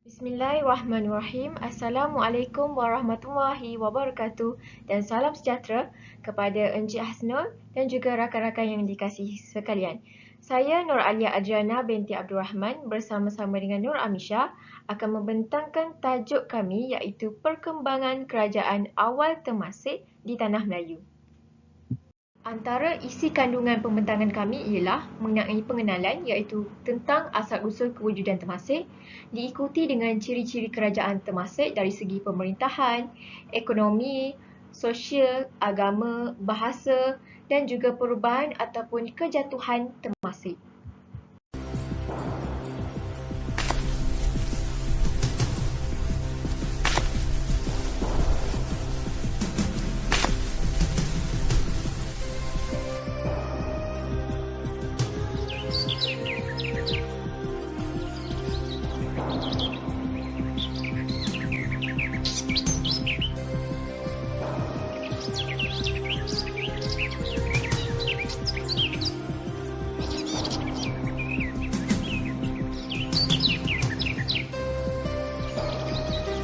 Bismillahirrahmanirrahim. Assalamualaikum warahmatullahi wabarakatuh dan salam sejahtera kepada Encik Hasnul dan juga rakan-rakan yang dikasihi sekalian. Saya Nur Alia Adriana binti Abdul Rahman bersama-sama dengan Nur Amisha akan membentangkan tajuk kami iaitu Perkembangan Kerajaan Awal Temasek di Tanah Melayu. Antara isi kandungan pembentangan kami ialah mengenai pengenalan iaitu tentang asal-usul kewujudan Temasek, diikuti dengan ciri-ciri kerajaan Temasek dari segi pemerintahan, ekonomi, sosial, agama, bahasa dan juga perubahan ataupun kejatuhan Temasek.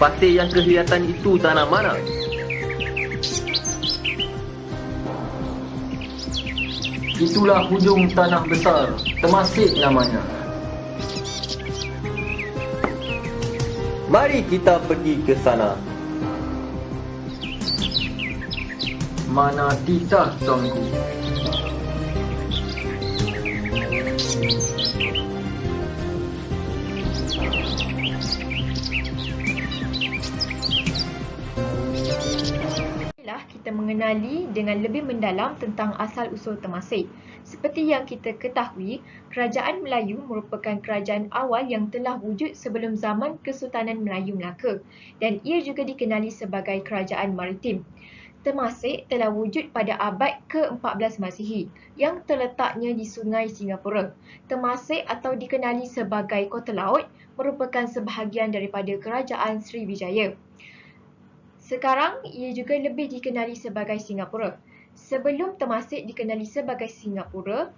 Pasir yang kelihatan itu tanah mana? Itulah hujung tanah besar, Temasek namanya. Mari kita pergi ke sana. Mana titah tuanku? Kita mengenali dengan lebih mendalam tentang asal-usul Temasek. Seperti yang kita ketahui, Kerajaan Melayu merupakan kerajaan awal yang telah wujud sebelum zaman Kesultanan Melayu Melaka dan ia juga dikenali sebagai kerajaan maritim. Temasek telah wujud pada abad ke-14 Masihi yang terletaknya di Sungai Singapura. Temasek atau dikenali sebagai Kota Laut merupakan sebahagian daripada Kerajaan Sriwijaya. Sekarang, ia juga lebih dikenali sebagai Singapura. Sebelum Temasek dikenali sebagai Singapura,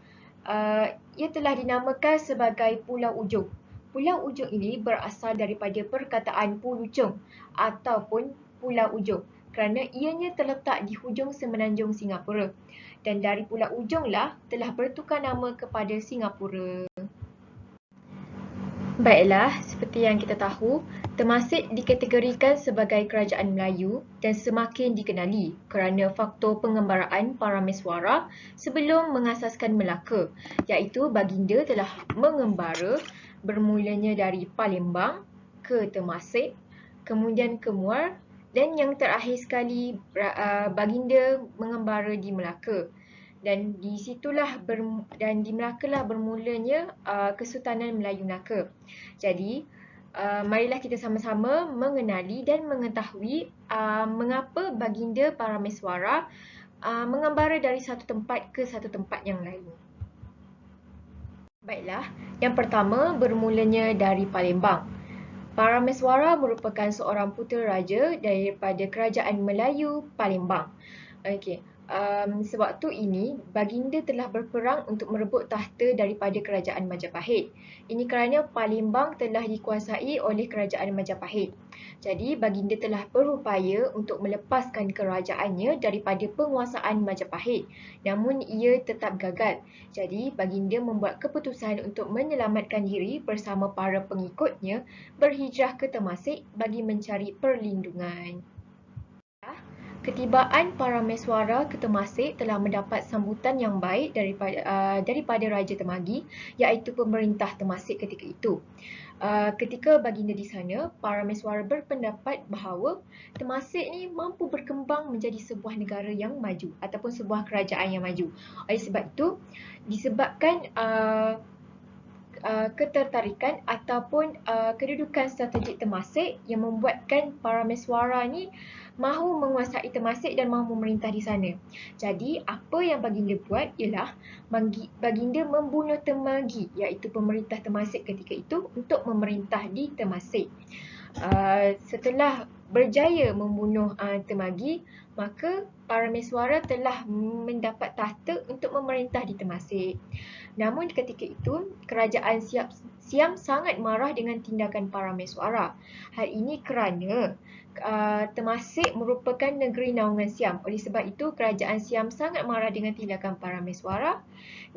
ia telah dinamakan sebagai Pulau Ujung. Pulau Ujung ini berasal daripada perkataan Pulucung ataupun Pulau Ujung kerana ianya terletak di hujung semenanjung Singapura. Dan dari Pulau Ujunglah telah bertukar nama kepada Singapura. Baiklah, seperti yang kita tahu, Temasek dikategorikan sebagai kerajaan Melayu dan semakin dikenali kerana faktor pengembaraan Parameswara sebelum mengasaskan Melaka, iaitu baginda telah mengembara bermulanya dari Palembang ke Temasek, kemudian ke Muar dan yang terakhir sekali baginda mengembara di Melaka. Dan di Melaka bermulanya Kesultanan Melayu Melaka. Jadi, marilah kita sama-sama mengenali dan mengetahui mengapa baginda Parameswara mengembara dari satu tempat ke satu tempat yang lain. Baiklah, yang pertama bermulanya dari Palembang. Parameswara merupakan seorang putera raja daripada Kerajaan Melayu Palembang. Okey. Sebab tu ini, baginda telah berperang untuk merebut tahta daripada Kerajaan Majapahit. Ini kerana Palembang telah dikuasai oleh Kerajaan Majapahit. Jadi, baginda telah berupaya untuk melepaskan kerajaannya daripada penguasaan Majapahit. Namun, ia tetap gagal. Jadi, baginda membuat keputusan untuk menyelamatkan diri bersama para pengikutnya berhijrah ke Temasek bagi mencari perlindungan. Ketibaan Parameswara ke Temasek telah mendapat sambutan yang baik daripada Raja Temagi, iaitu pemerintah Temasek ketika itu. Ketika baginda di sana, Parameswara berpendapat bahawa Temasek ni mampu berkembang menjadi sebuah negara yang maju ataupun sebuah kerajaan yang maju. Oleh sebab itu, disebabkan ketertarikan ataupun kedudukan strategik Temasek yang membuatkan Parameswara ni mahu menguasai Temasek dan mahu memerintah di sana. Jadi, apa yang baginda buat ialah baginda membunuh Temagi, iaitu pemerintah Temasek ketika itu untuk memerintah di Temasek. Setelah berjaya membunuh Temagi, maka Parameswara telah mendapat tahta untuk memerintah di Temasek. Namun ketika itu, kerajaan Siam sangat marah dengan tindakan Parameswara. Hal ini kerana Temasek merupakan negeri naungan Siam. Oleh sebab itu, kerajaan Siam sangat marah dengan tindakan Parameswara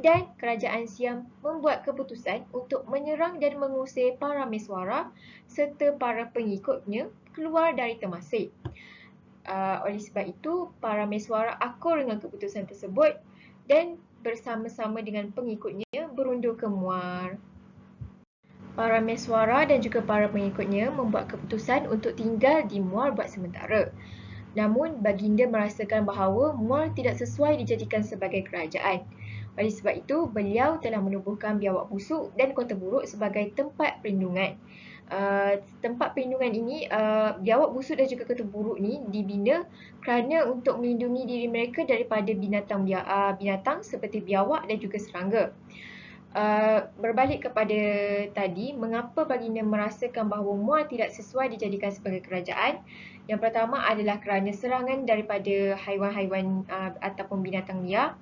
dan kerajaan Siam membuat keputusan untuk menyerang dan mengusir Parameswara serta para pengikutnya keluar dari Temasek. Oleh sebab itu, Parameswara akur dengan keputusan tersebut dan bersama-sama dengan pengikutnya berundur ke Muar. Parameswara dan juga para pengikutnya membuat keputusan untuk tinggal di Muar buat sementara. Namun, baginda merasakan bahawa Muar tidak sesuai dijadikan sebagai kerajaan. Oleh sebab itu, beliau telah menubuhkan Biawak Busuk dan Kota Buruk sebagai tempat perlindungan. Tempat perlindungan ini, Biawak Busuk dan juga Kota Buruk ni dibina kerana untuk melindungi diri mereka daripada binatang seperti biawak dan juga serangga. Berbalik kepada tadi, mengapa baginda merasakan bahawa Muar tidak sesuai dijadikan sebagai kerajaan? Yang pertama adalah kerana serangan daripada haiwan-haiwan ataupun binatang liar,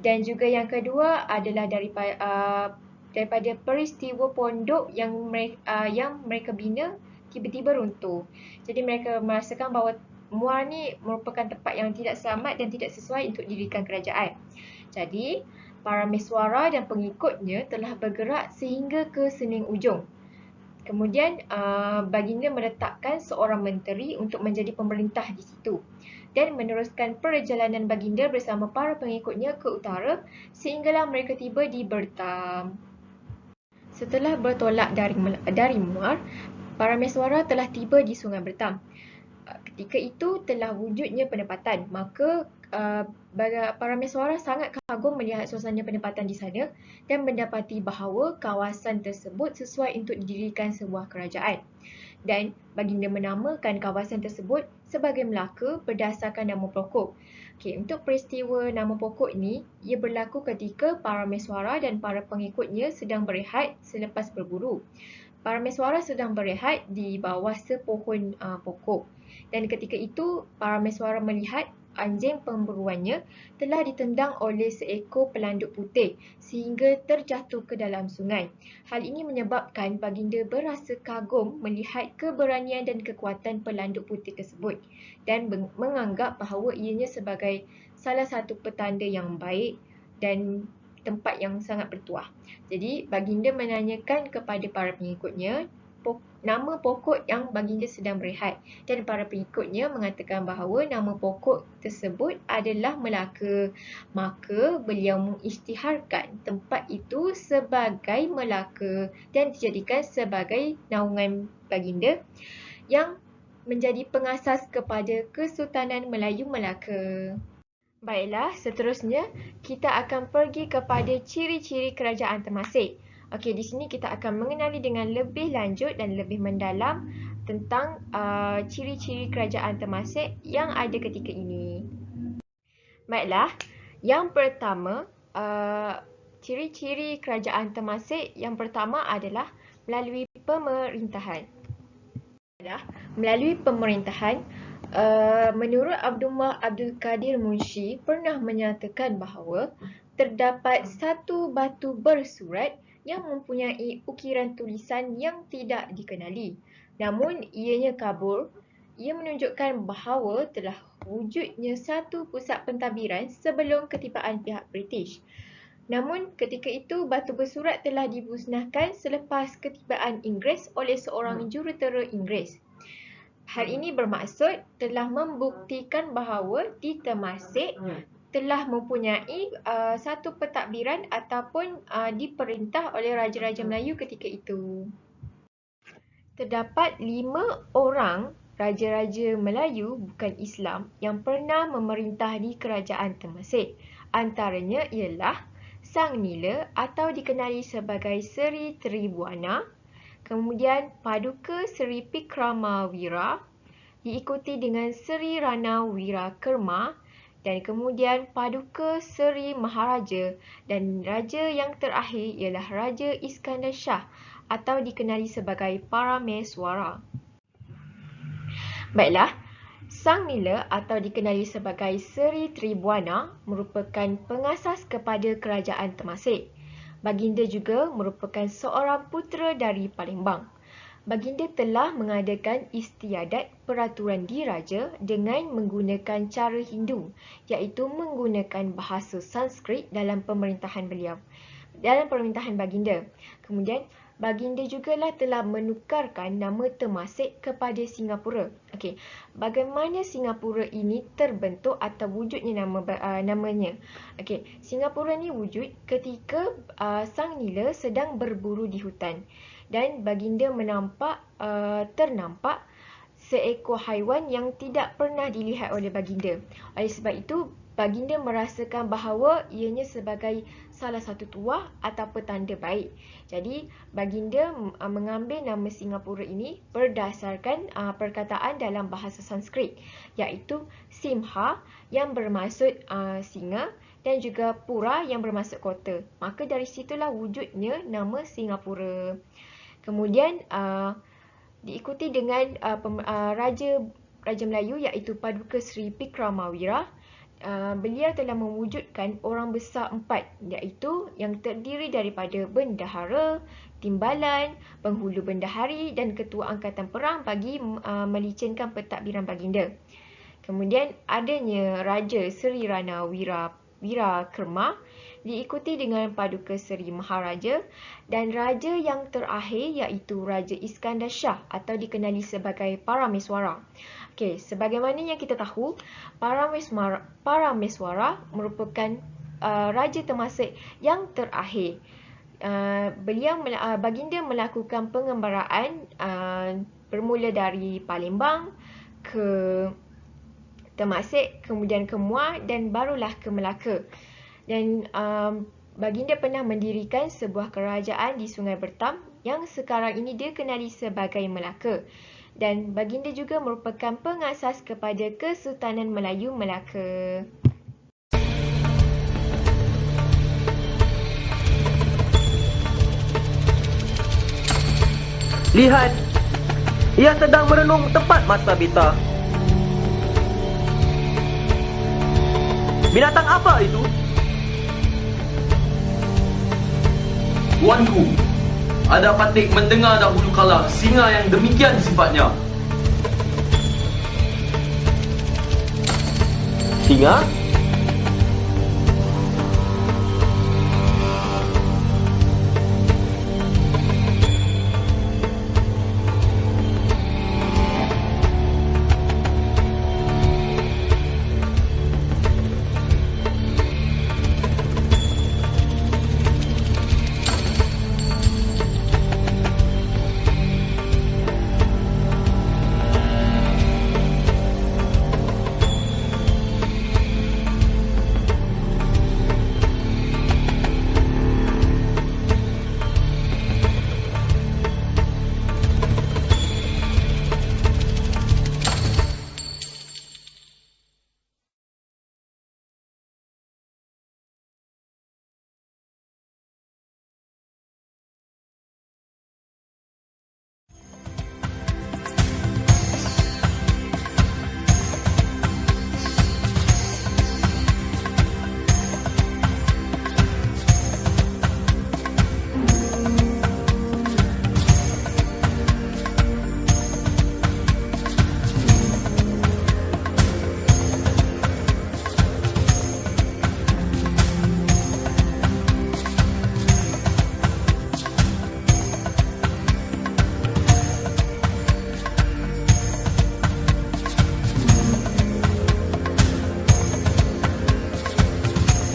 dan juga yang kedua adalah daripada peristiwa pondok yang mereka bina tiba-tiba runtuh. Jadi mereka merasakan bahawa Muar ni merupakan tempat yang tidak selamat dan tidak sesuai untuk didirikan kerajaan. Jadi Parameswara dan pengikutnya telah bergerak sehingga ke Sening Ujung. Kemudian baginda meletakkan seorang menteri untuk menjadi pemerintah di situ dan meneruskan perjalanan baginda bersama para pengikutnya ke utara sehinggalah mereka tiba di Bertam. Setelah bertolak dari Muar, Parameswara telah tiba di Sungai Bertam. Ketika itu telah wujudnya penempatan, maka Parameswara sangat kagum melihat suasana penempatan di sana dan mendapati bahawa kawasan tersebut sesuai untuk didirikan sebuah kerajaan. Dan baginda menamakan kawasan tersebut sebagai Melaka berdasarkan nama pokok. Untuk peristiwa nama pokok ni, ia berlaku ketika Parameswara dan para pengikutnya sedang berehat selepas berburu. Parameswara sedang berehat di bawah sepohon pokok. Dan ketika itu, Parameswara melihat anjing pemburuannya telah ditendang oleh seekor pelanduk putih sehingga terjatuh ke dalam sungai. Hal ini menyebabkan baginda berasa kagum melihat keberanian dan kekuatan pelanduk putih tersebut dan menganggap bahawa ianya sebagai salah satu petanda yang baik dan tempat yang sangat bertuah. Jadi, baginda menanyakan kepada para pengikutnya nama pokok yang baginda sedang berehat dan para pengikutnya mengatakan bahawa nama pokok tersebut adalah Melaka. Maka beliau mengisytiharkan tempat itu sebagai Melaka dan dijadikan sebagai naungan baginda yang menjadi pengasas kepada Kesultanan Melayu Melaka. Baiklah, seterusnya kita akan pergi kepada ciri-ciri kerajaan Temasek. Okey, di sini kita akan mengenali dengan lebih lanjut dan lebih mendalam tentang ciri-ciri kerajaan Temasek yang ada ketika ini. Baiklah, yang pertama, ciri-ciri kerajaan Temasek yang pertama adalah melalui pemerintahan. Melalui pemerintahan, menurut Abdul Kadir Munshi pernah menyatakan bahawa terdapat satu batu bersurat yang mempunyai ukiran tulisan yang tidak dikenali. Namun, ianya kabur. Ia menunjukkan bahawa telah wujudnya satu pusat pentadbiran sebelum ketibaan pihak British. Namun, ketika itu batu bersurat telah dimusnahkan selepas ketibaan Inggeris oleh seorang jurutera Inggeris. Hal ini bermaksud telah membuktikan bahawa di Temasek telah mempunyai satu pentadbiran ataupun diperintah oleh Raja-Raja Melayu ketika itu. Terdapat 5 orang Raja-Raja Melayu bukan Islam yang pernah memerintah di kerajaan Temasek. Antaranya ialah Sang Nila atau dikenali sebagai Seri Tribuana, kemudian Paduka Seri Pikramawira, diikuti dengan Seri Rana Wirakerma, dan kemudian Paduka Seri Maharaja, dan raja yang terakhir ialah Raja Iskandar Shah atau dikenali sebagai Parameswara. Baiklah, Sang Nila atau dikenali sebagai Seri Tribuana merupakan pengasas kepada kerajaan Temasek. Baginda juga merupakan seorang putera dari Palembang. Baginda telah mengadakan istiadat peraturan diraja dengan menggunakan cara Hindu, iaitu menggunakan bahasa Sanskrit dalam pemerintahan baginda. Kemudian, baginda jugalah telah menukarkan nama Temasek kepada Singapura. Okey, bagaimana Singapura ini terbentuk atau wujudnya namanya? Okey, Singapura ni wujud ketika Sang Nila sedang berburu di hutan dan baginda ternampak seekor haiwan yang tidak pernah dilihat oleh baginda. Oleh sebab itu, baginda merasakan bahawa ianya sebagai salah satu tuah atau petanda baik. Jadi, baginda mengambil nama Singapura ini berdasarkan perkataan dalam bahasa Sanskrit, iaitu Simha yang bermaksud singa dan juga Pura yang bermaksud kota. Maka dari situlah wujudnya nama Singapura. Kemudian diikuti dengan Raja Melayu iaitu Paduka Seri Pikramawira. Beliau telah mewujudkan orang besar 4, iaitu yang terdiri daripada bendahara, timbalan, penghulu bendahari dan ketua angkatan perang bagi melicinkan pentadbiran baginda. Kemudian adanya Raja Seri Rana Wirakerma, diikuti dengan Paduka Seri Maharaja dan raja yang terakhir iaitu Raja Iskandar Shah atau dikenali sebagai Parameswara. Okey, sebagaimana yang kita tahu, Parameswara merupakan Raja Temasek yang terakhir. Baginda melakukan pengembaraan bermula dari Palembang ke Temasek, kemudian ke Muar dan barulah ke Melaka. Dan baginda pernah mendirikan sebuah kerajaan di Sungai Bertam yang sekarang ini dikenali sebagai Melaka. Dan baginda juga merupakan pengasas kepada Kesultanan Melayu Melaka. Lihat, ia sedang merenung tepat mata beta. Binatang apa itu? Tuanku, ada patik mendengar dahulu kala singa yang demikian sifatnya. Singa?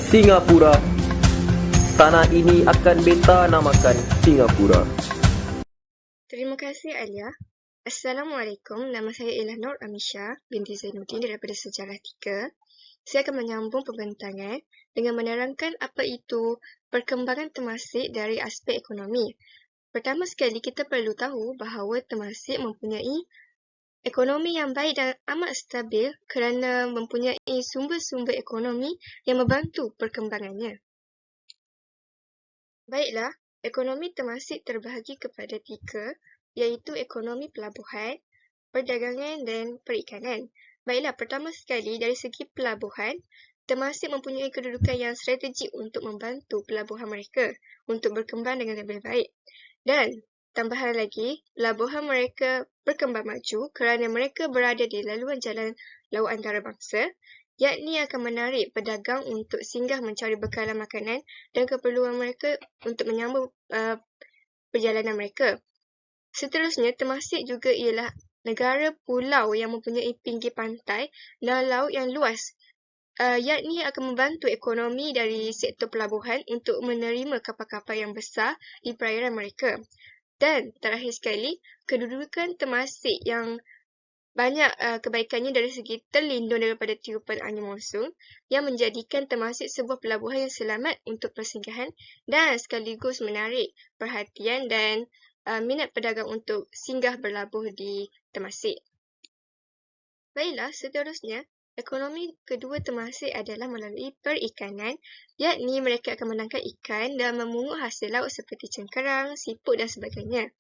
Singapura. Tanah ini akan beta namakan Singapura. Terima kasih Alia. Assalamualaikum, nama saya ialah Nur Amisha binti Zainuddin daripada Sejarah 3. Saya akan menyambung pembentangan dengan menerangkan apa itu perkembangan Temasek dari aspek ekonomi. Pertama sekali, kita perlu tahu bahawa Temasek mempunyai ekonomi yang baik dan amat stabil kerana mempunyai sumber-sumber ekonomi yang membantu perkembangannya. Baiklah, ekonomi Temasek terbahagi kepada 3, iaitu ekonomi pelabuhan, perdagangan dan perikanan. Baiklah, pertama sekali dari segi pelabuhan, Temasek mempunyai kedudukan yang strategik untuk membantu pelabuhan mereka untuk berkembang dengan lebih baik. Dan tambahan lagi, pelabuhan mereka berkembang maju kerana mereka berada di laluan jalan laut antarabangsa, yakni akan menarik pedagang untuk singgah mencari bekalan makanan dan keperluan mereka untuk menyambung perjalanan mereka. Seterusnya, Temasek juga ialah negara pulau yang mempunyai pinggir pantai dan laut yang luas, yakni akan membantu ekonomi dari sektor pelabuhan untuk menerima kapal-kapal yang besar di perairan mereka. Dan terakhir sekali, kedudukan Temasek yang banyak kebaikannya dari segi terlindung daripada tiupan angin monsun yang menjadikan Temasek sebuah pelabuhan yang selamat untuk persinggahan dan sekaligus menarik perhatian dan minat pedagang untuk singgah berlabuh di Temasek. Baiklah, seterusnya, ekonomi kedua Temasek adalah melalui perikanan, yakni mereka akan menangkap ikan dan memungut hasil laut seperti cengkerang, siput dan sebagainya.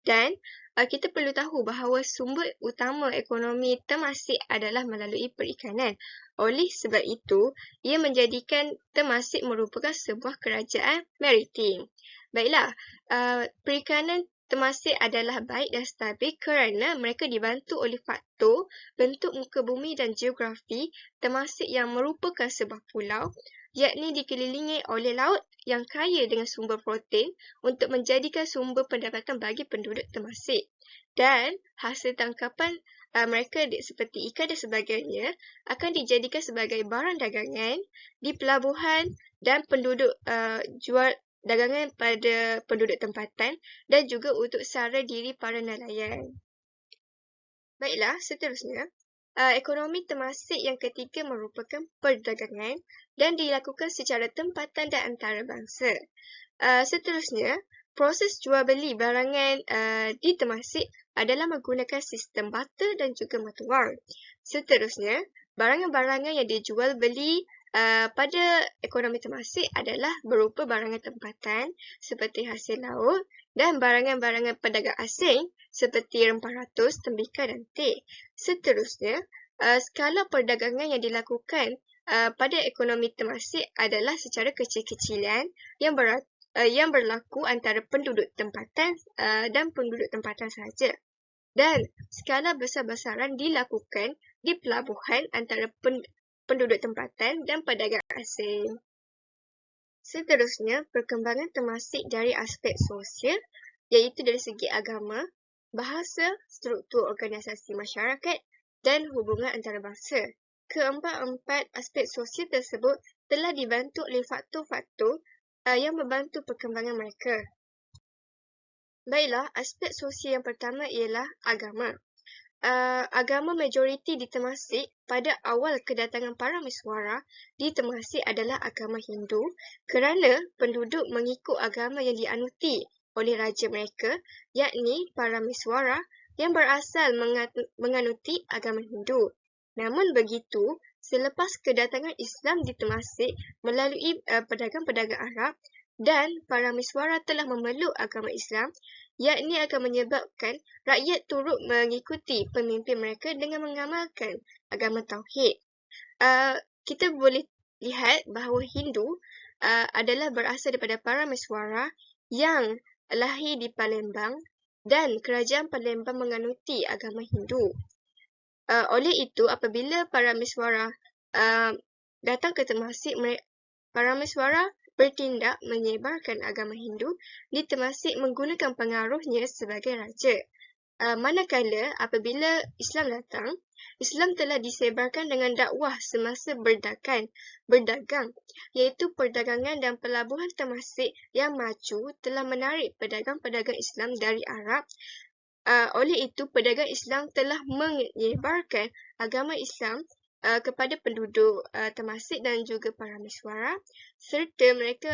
Dan kita perlu tahu bahawa sumber utama ekonomi Temasek adalah melalui perikanan. Oleh sebab itu, ia menjadikan Temasek merupakan sebuah kerajaan maritim. Baiklah, perikanan Temasek adalah baik dan stabil kerana mereka dibantu oleh faktor bentuk muka bumi dan geografi Temasek yang merupakan sebuah pulau, yakni dikelilingi oleh laut yang kaya dengan sumber protein untuk menjadikan sumber pendapatan bagi penduduk Temasek. Dan hasil tangkapan mereka seperti ikan dan sebagainya akan dijadikan sebagai barang dagangan di pelabuhan dan penduduk jual dagangan pada penduduk tempatan dan juga untuk sara diri para nelayan. Baiklah, seterusnya, ekonomi Temasek yang ketiga merupakan perdagangan dan dilakukan secara tempatan dan antarabangsa. Seterusnya, proses jual beli barangan di Temasek adalah menggunakan sistem barter dan juga mata wang. Seterusnya, barangan-barangan yang dijual beli pada ekonomi Temasek adalah berupa barangan tempatan seperti hasil laut dan barangan-barangan pedagang asing seperti rempah ratus, tembikar dan teh. Seterusnya, skala perdagangan yang dilakukan pada ekonomi Temasek adalah secara kecil-kecilan yang berlaku antara penduduk tempatan dan penduduk tempatan sahaja. Dan skala besar-besaran dilakukan di pelabuhan antara penduduk tempatan dan pedagang asing. Seterusnya, perkembangan Temasek dari aspek sosial, iaitu dari segi agama, bahasa, struktur organisasi masyarakat dan hubungan antarabangsa. Keempat-empat aspek sosial tersebut telah dibantu oleh faktor-faktor yang membantu perkembangan mereka. Baiklah, aspek sosial yang pertama ialah agama. Agama majoriti di Temasek pada awal kedatangan para miswara di Temasek adalah agama Hindu kerana penduduk mengikut agama yang dianuti oleh raja mereka, yakni para miswara yang berasal menganuti agama Hindu. Namun begitu, selepas kedatangan Islam di Temasek melalui pedagang-pedagang Arab dan para miswara telah memeluk agama Islam, yakni akan menyebabkan rakyat turut mengikuti pemimpin mereka dengan mengamalkan agama Tauhid. Kita boleh lihat bahawa Hindu adalah berasal daripada para miswara yang lahir di Palembang dan kerajaan Palembang menganuti agama Hindu. Oleh itu, apabila para miswara datang ke Temasek, para miswara bertindak menyebarkan agama Hindu di Temasek menggunakan pengaruhnya sebagai raja. Manakala apabila Islam datang, Islam telah disebarkan dengan dakwah semasa berdagang, iaitu perdagangan dan pelabuhan Temasek yang maju telah menarik pedagang-pedagang Islam dari Arab. Oleh itu, pedagang Islam telah menyebarkan agama Islam kepada penduduk Temasek dan juga para miswara, serta mereka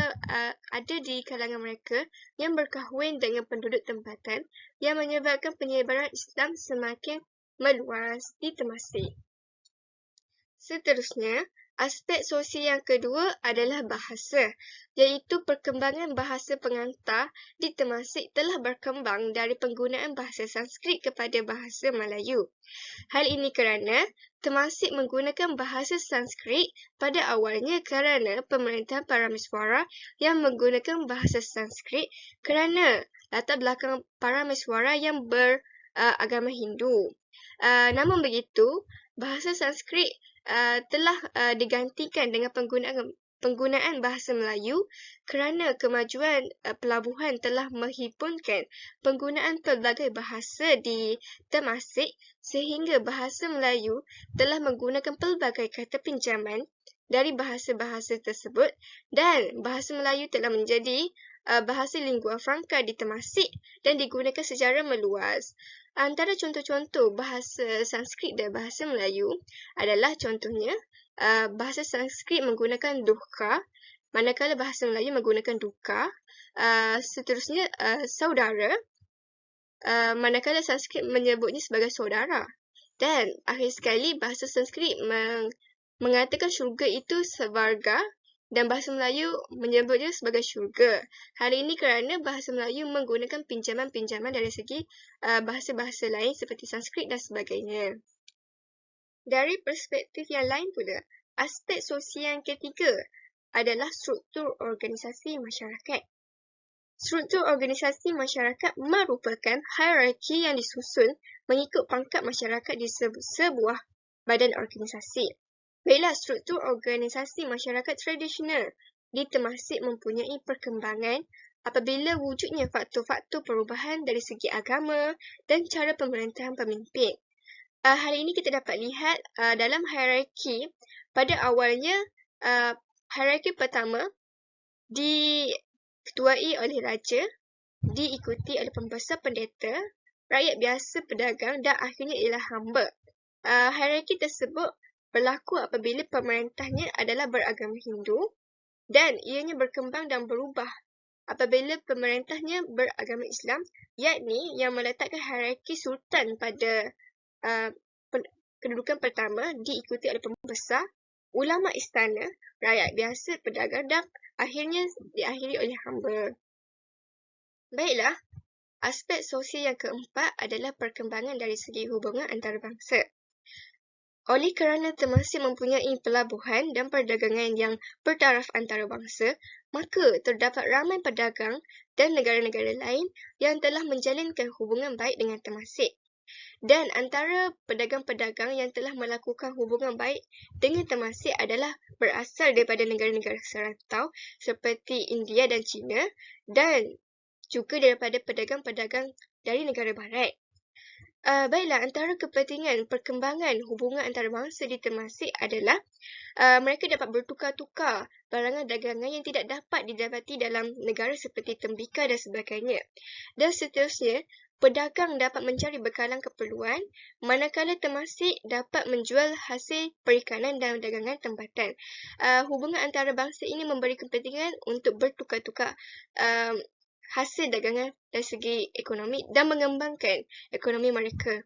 ada di kalangan mereka yang berkahwin dengan penduduk tempatan yang menyebabkan penyebaran Islam semakin meluas di Temasek. Seterusnya, Aspek sosial yang kedua adalah bahasa, iaitu perkembangan bahasa pengantar di Temasek telah berkembang dari penggunaan bahasa Sanskrit kepada bahasa Melayu. Hal ini kerana Temasek menggunakan bahasa Sanskrit pada awalnya kerana pemerintahan Parameswara yang menggunakan bahasa Sanskrit kerana latar belakang Parameswara yang beragama Hindu. Namun begitu, bahasa Sanskrit telah digantikan dengan penggunaan bahasa Melayu kerana kemajuan pelabuhan telah menghimpunkan penggunaan pelbagai bahasa di Temasek sehingga bahasa Melayu telah menggunakan pelbagai kata pinjaman dari bahasa-bahasa tersebut dan bahasa Melayu telah menjadi bahasa lingua franca di Temasek dan digunakan secara meluas. Antara contoh-contoh bahasa Sanskrit dan bahasa Melayu adalah contohnya bahasa Sanskrit menggunakan duhka, manakala bahasa Melayu menggunakan duka. Seterusnya saudara, manakala Sanskrit menyebutnya sebagai saudara. Dan akhir sekali bahasa Sanskrit mengatakan syurga itu svarga dan bahasa Melayu menyebutnya sebagai syurga. Hal ini kerana bahasa Melayu menggunakan pinjaman-pinjaman dari segi bahasa-bahasa lain seperti Sanskrit dan sebagainya. Dari perspektif yang lain pula, aspek sosial yang ketiga adalah struktur organisasi masyarakat. Struktur organisasi masyarakat merupakan hierarki yang disusun mengikut pangkat masyarakat di sebuah badan organisasi. Baiklah, struktur organisasi masyarakat tradisional di Temasek mempunyai perkembangan apabila wujudnya faktor-faktor perubahan dari segi agama dan cara pemerintahan pemimpin. Hal ini kita dapat lihat dalam hierarki. Pada awalnya, hierarki pertama diketuai oleh raja, diikuti oleh pembesar pendeta, rakyat biasa, pedagang dan akhirnya ialah hamba. Hierarki tersebut berlaku apabila pemerintahnya adalah beragama Hindu dan ianya berkembang dan berubah apabila pemerintahnya beragama Islam, yakni yang meletakkan hierarki sultan pada kedudukan pertama diikuti oleh pembesar, ulama istana, rakyat biasa, pedagang dan akhirnya diakhiri oleh hamba. Baiklah, aspek sosial yang keempat adalah perkembangan dari segi hubungan antarabangsa. Oleh kerana Temasek mempunyai pelabuhan dan perdagangan yang bertaraf antarabangsa, maka terdapat ramai pedagang dan negara-negara lain yang telah menjalinkan hubungan baik dengan Temasek. Dan antara pedagang-pedagang yang telah melakukan hubungan baik dengan Temasek adalah berasal daripada negara-negara serantau seperti India dan China dan juga daripada pedagang-pedagang dari negara barat. Baiklah, antara kepentingan perkembangan hubungan antarabangsa di Temasek adalah mereka dapat bertukar-tukar barangan dagangan yang tidak dapat didapati dalam negara seperti tembikar dan sebagainya. Dan seterusnya, pedagang dapat mencari bekalan keperluan, manakala Temasek dapat menjual hasil perikanan dan dagangan tempatan. Hubungan antarabangsa ini memberi kepentingan untuk bertukar-tukar hasil dagangan dari segi ekonomi dan mengembangkan ekonomi mereka.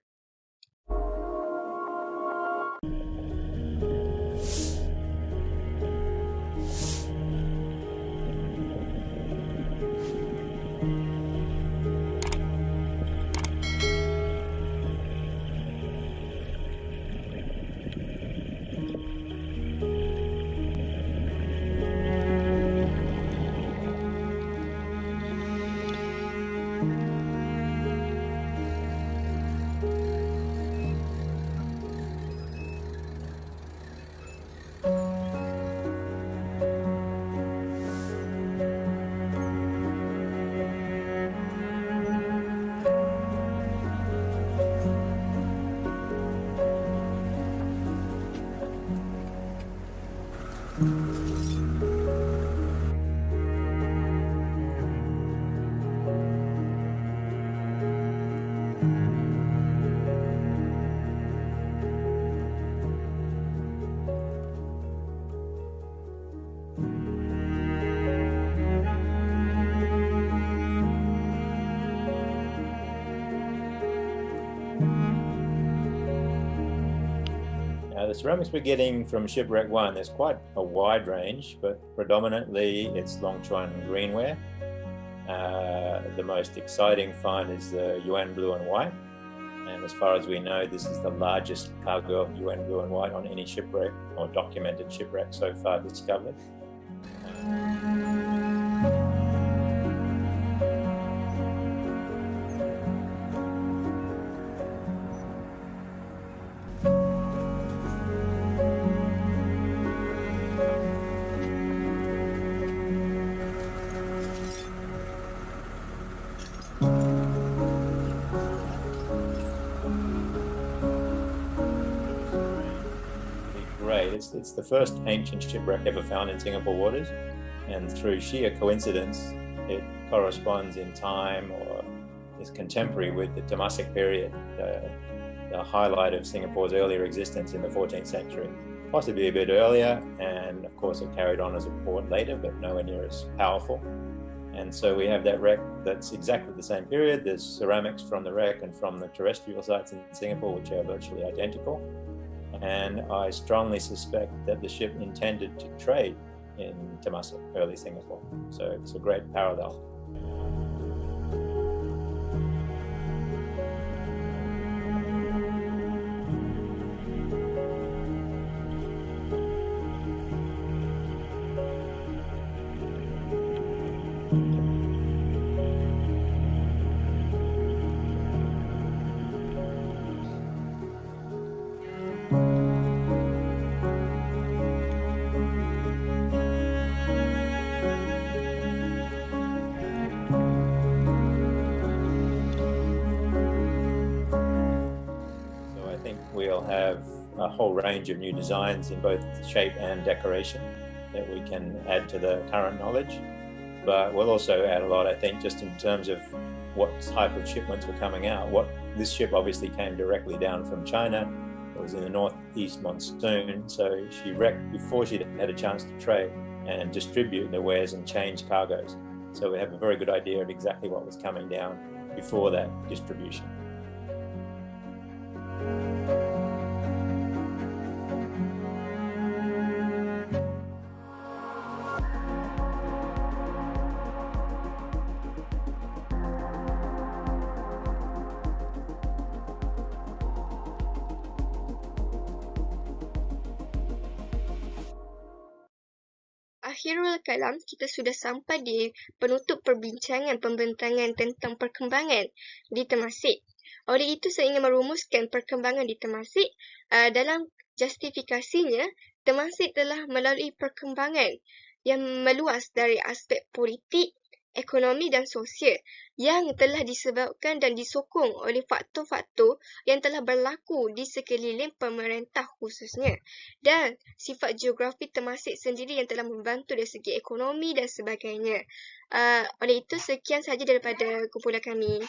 The ceramics we're getting from Shipwreck 1, there's quite a wide range, but predominantly it's Longchuan greenware. The most exciting find is the Yuan blue and white. And as far as we know, this is the largest cargo of Yuan blue and white on any shipwreck or documented shipwreck so far discovered. Great. It's the first ancient shipwreck ever found in Singapore waters, and through sheer coincidence, it corresponds in time or is contemporary with the Temasek period, the highlight of Singapore's earlier existence in the 14th century, possibly a bit earlier, and of course it carried on as a port later, but nowhere near as powerful. And so we have that wreck that's exactly the same period. There's ceramics from the wreck and from the terrestrial sites in Singapore, which are virtually identical. And I strongly suspect that the ship intended to trade in Temasek, early Singapore. So it's a great parallel. We'll have a whole range of new designs in both shape and decoration that we can add to the current knowledge. But we'll also add a lot, I think, just in terms of what type of shipments were coming out. This ship obviously came directly down from China. It was in the northeast monsoon, so she wrecked before she had a chance to trade and distribute the wares and change cargoes. So we have a very good idea of exactly what was coming down before that distribution. Akhirul kalam, kita sudah sampai di penutup perbincangan pembentangan tentang perkembangan di Temasek. Oleh itu, saya ingin merumuskan perkembangan di Temasek. Dalam justifikasinya, Temasek telah melalui perkembangan yang meluas dari aspek politik, ekonomi dan sosial yang telah disebabkan dan disokong oleh faktor-faktor yang telah berlaku di sekeliling pemerintah khususnya, dan sifat geografi Temasek sendiri yang telah membantu dari segi ekonomi dan sebagainya. Oleh itu, sekian sahaja daripada kumpulan kami.